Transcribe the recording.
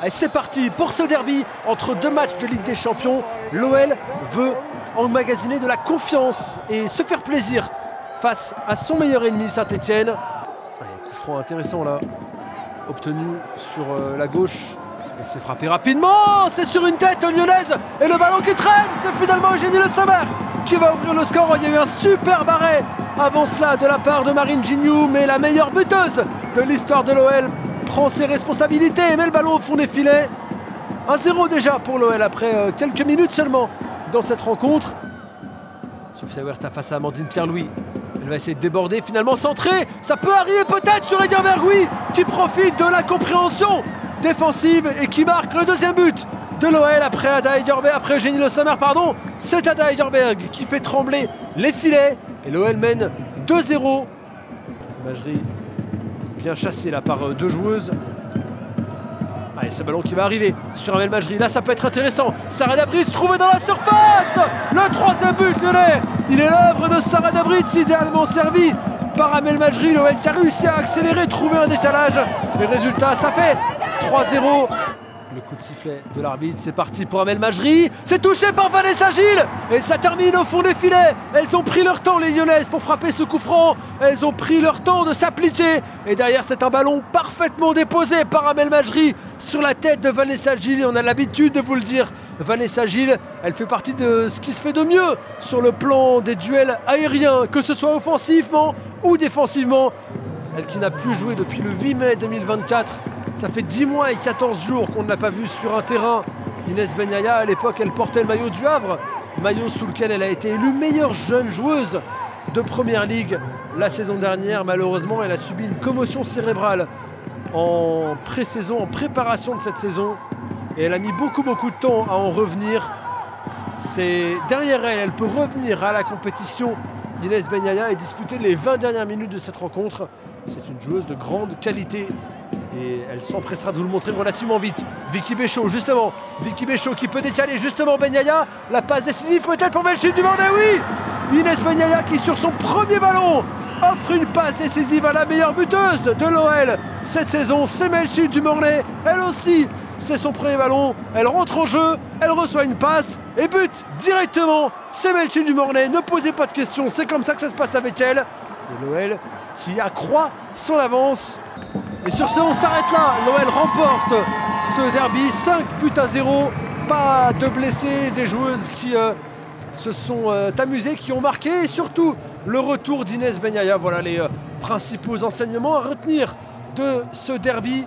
Allez, c'est parti pour ce derby entre deux matchs de Ligue des Champions. L'OL veut emmagasiner de la confiance et se faire plaisir face à son meilleur ennemi Saint-Etienne. Coup franc intéressant là, obtenu sur la gauche. Et c'est frappé rapidement, c'est sur une tête lyonnaise et le ballon qui traîne, c'est finalement Eugénie Le Sommer qui va ouvrir le score. Il y a eu un super arrêt avant cela de la part de Marine Gignoux, mais la meilleure buteuse de l'histoire de l'OL prend ses responsabilités et met le ballon au fond des filets. 1-0 déjà pour l'OL après quelques minutes seulement dans cette rencontre. Sophia Huerta face à Amandine Pierre-Louis. Elle va essayer de déborder, finalement centrée. Ça peut arriver peut-être sur Edienberg, oui, qui profite de l'incompréhension défensive et qui marque le deuxième but de l'OL après Ada Edienberg, après Eugénie Le Sommer, pardon. C'est Ada Edienberg qui fait trembler les filets et l'OL mène 2-0. Imagerie bien chassée là par deux joueuses. Allez, ce ballon qui va arriver sur Amel Majri. Là, ça peut être intéressant. Sarah Dabritz trouvée dans la surface. Le troisième but lyonnais. Il est l'œuvre de Sarah Dabritz, idéalement servi par Amel Majri. L'OL qui a réussi à accélérer, trouver un décalage. Et résultat, ça fait 3-0. Le coup de sifflet de l'arbitre, c'est parti pour Amel Majri. C'est touché par Vanessa Gilles. Et ça termine au fond des filets. Elles ont pris leur temps, les Lyonnaises, pour frapper ce coup franc. Elles ont pris leur temps de s'appliquer. Et derrière, c'est un ballon parfaitement déposé par Amel Majri sur la tête de Vanessa Gilles. Et on a l'habitude de vous le dire, Vanessa Gilles, elle fait partie de ce qui se fait de mieux sur le plan des duels aériens, que ce soit offensivement ou défensivement. Elle qui n'a plus joué depuis le 8 mai 2024. Ça fait 10 mois et 14 jours qu'on ne l'a pas vue sur un terrain. Inès Benyaya, à l'époque, elle portait le maillot du Havre, maillot sous lequel elle a été élue meilleure jeune joueuse de Première Ligue la saison dernière. Malheureusement, elle a subi une commotion cérébrale en pré-saison, en préparation de cette saison. Et elle a mis beaucoup de temps à en revenir. C'est derrière elle, elle peut revenir à la compétition d'Inès Benyaya et disputer les 20 dernières minutes de cette rencontre. C'est une joueuse de grande qualité. Et elle s'empressera de vous le montrer relativement vite. Vicky Béchot, justement. Vicky Béchot qui peut décaler justement Benyaya. La passe décisive peut-être pour Melchide Dumornay, oui. Inès Benyaya qui sur son premier ballon offre une passe décisive à la meilleure buteuse de l'OL cette saison. C'est Melchide Dumornay. Elle aussi, c'est son premier ballon. Elle rentre en jeu, elle reçoit une passe et but directement. C'est Melchide Dumornay. Ne posez pas de questions, c'est comme ça que ça se passe avec elle. Et l'OL qui accroît son avance. Et sur ce, on s'arrête là. L'OL remporte ce derby 5-0. Pas de blessés, des joueuses qui se sont amusées, qui ont marqué. Et surtout, le retour d'Inès Benyaya. Voilà les principaux enseignements à retenir de ce derby.